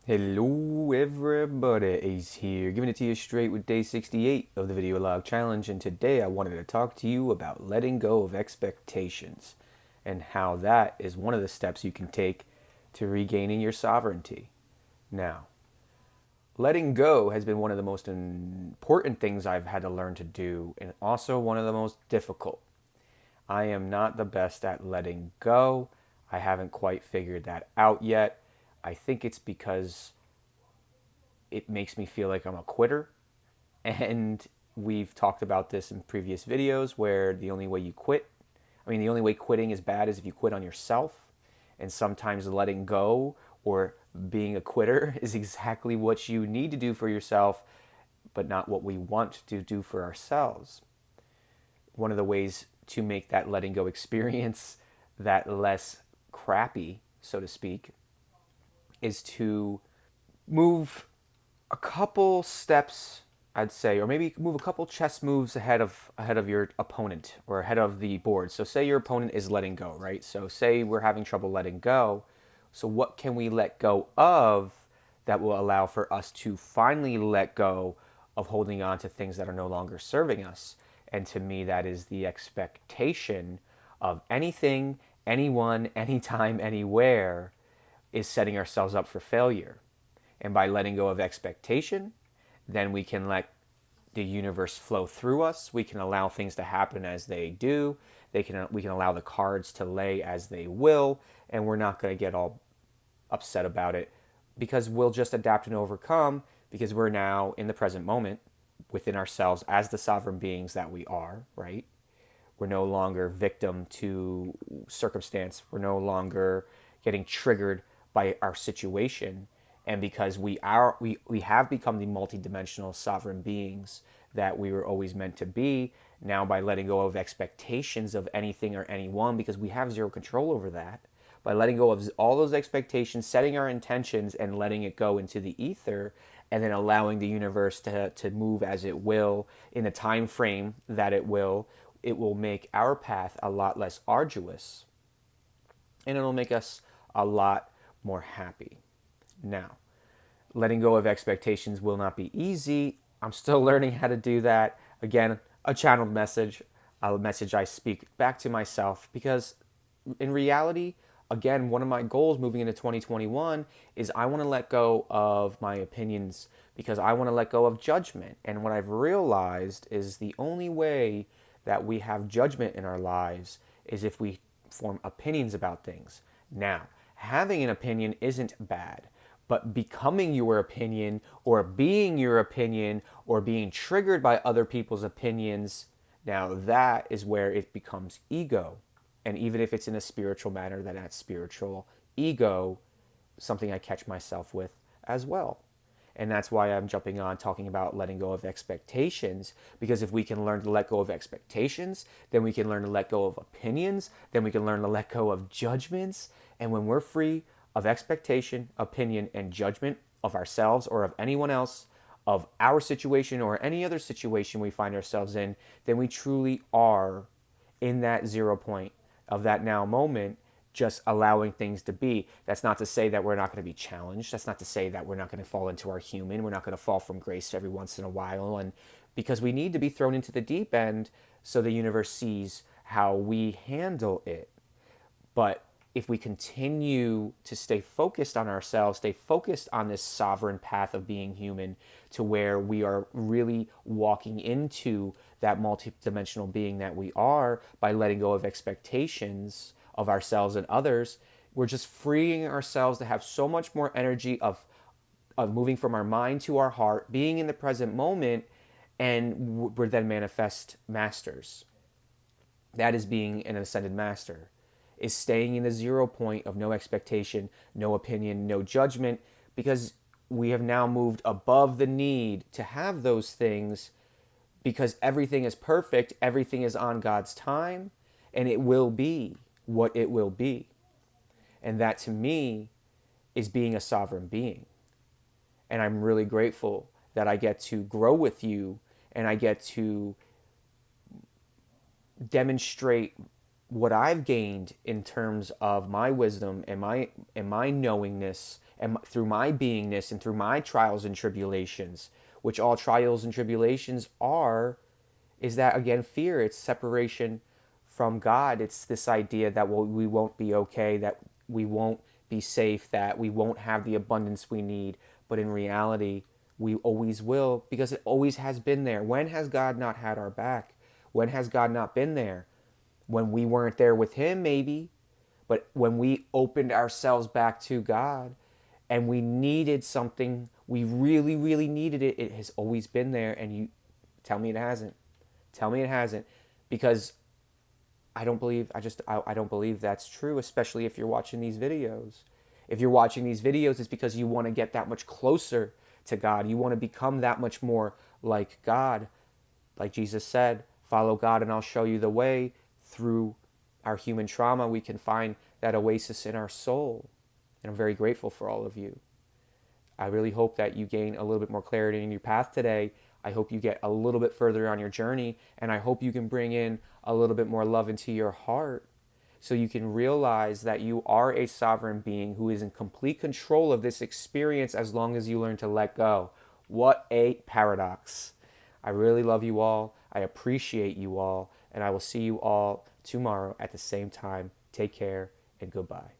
Hello everybody, Ace here, giving it to you straight with day 68 of the video log challenge, and today I wanted to talk to you about letting go of expectations and how that is one of the steps you can take to regaining your sovereignty. Now, letting go has been one of the most important things I've had to learn to do, and also one of the most difficult. I am not the best at letting go. I haven't quite figured that out yet. I think it's because it makes me feel like I'm a quitter. And we've talked about this in previous videos where the only way you quit, the only way quitting is bad is if you quit on yourself. And sometimes letting go or being a quitter is exactly what you need to do for yourself, but not what we want to do for ourselves. One of the ways to make that letting go experience that less crappy, so to speak, is to move a couple steps, I'd say, or maybe move a couple chess moves ahead of your opponent or ahead of the board. So say your opponent is letting go, right? So say we're having trouble letting go. So what can we let go of that will allow for us to finally let go of holding on to things that are no longer serving us? And to me, that is the expectation of anything, anyone, anytime, anywhere is setting ourselves up for failure. And by letting go of expectation, then we can let the universe flow through us. We can allow things to happen as they do. We can allow the cards to lay as they will, and we're not going to get all upset about it because we'll just adapt and overcome because we're now in the present moment within ourselves as the sovereign beings that we are, right? We're no longer victim to circumstance. We're no longer getting triggered by our situation. And because we have become the multidimensional sovereign beings that we were always meant to be, now by letting go of expectations of anything or anyone, because we have zero control over that, by letting go of all those expectations, setting our intentions and letting it go into the ether, and then allowing the universe to move as it will in the time frame that it will make our path a lot less arduous, and it'll make us a lot more happy. Now, letting go of expectations will not be easy. I'm still learning how to do that. Again, a channeled message, a message I speak back to myself because in reality, again, one of my goals moving into 2021 is I want to let go of my opinions because I want to let go of judgment. And what I've realized is the only way that we have judgment in our lives is if we form opinions about things. Now, having an opinion isn't bad, but becoming your opinion or being your opinion or being triggered by other people's opinions, now that is where it becomes ego. And even if it's in a spiritual manner, then that's spiritual ego, something I catch myself with as well. And that's why I'm jumping on talking about letting go of expectations, because if we can learn to let go of expectations, then we can learn to let go of opinions, then we can learn to let go of judgments. And when we're free of expectation, opinion, and judgment of ourselves or of anyone else, of our situation or any other situation we find ourselves in, then we truly are in that 0 point of that now moment, just allowing things to be. That's not to say that we're not going to be challenged. That's not to say that we're not going to fall into our human. We're not going to fall from grace every once in a while. And because we need to be thrown into the deep end so the universe sees how we handle it. But if we continue to stay focused on ourselves, stay focused on this sovereign path of being human to where we are really walking into that multidimensional being that we are by letting go of expectations of ourselves and others, we're just freeing ourselves to have so much more energy of moving from our mind to our heart, being in the present moment, and we're then manifest masters. That is being an ascended master, is staying in the 0 point of no expectation, no opinion, no judgment, because we have now moved above the need to have those things because everything is perfect, everything is on God's time, and it will be what it will be. And that to me is being a sovereign being. And I'm really grateful that I get to grow with you and I get to demonstrate what I've gained in terms of my wisdom and my knowingness and through my beingness and through my trials and tribulations, which all trials and tribulations are, is that again fear. It's separation from God. It's this idea that we won't be okay, that we won't be safe, that we won't have the abundance we need. But in reality, we always will, because it always has been there. When has God not had our back? When has God not been there? When we weren't there with Him, maybe. But when we opened ourselves back to God and we needed something, we really, really needed it, it has always been there. And you tell me it hasn't. Tell me it hasn't. Because I don't believe that's true, especially if you're watching these videos. If you're watching these videos, it's because you want to get that much closer to God. You want to become that much more like God. Like Jesus said, follow God and I'll show you the way. Through our human trauma, we can find that oasis in our soul. And I'm very grateful for all of you. I really hope that you gain a little bit more clarity in your path today. I hope you get a little bit further on your journey, and I hope you can bring in a little bit more love into your heart so you can realize that you are a sovereign being who is in complete control of this experience as long as you learn to let go. What a paradox. I really love you all. I appreciate you all, and I will see you all tomorrow at the same time. Take care and goodbye.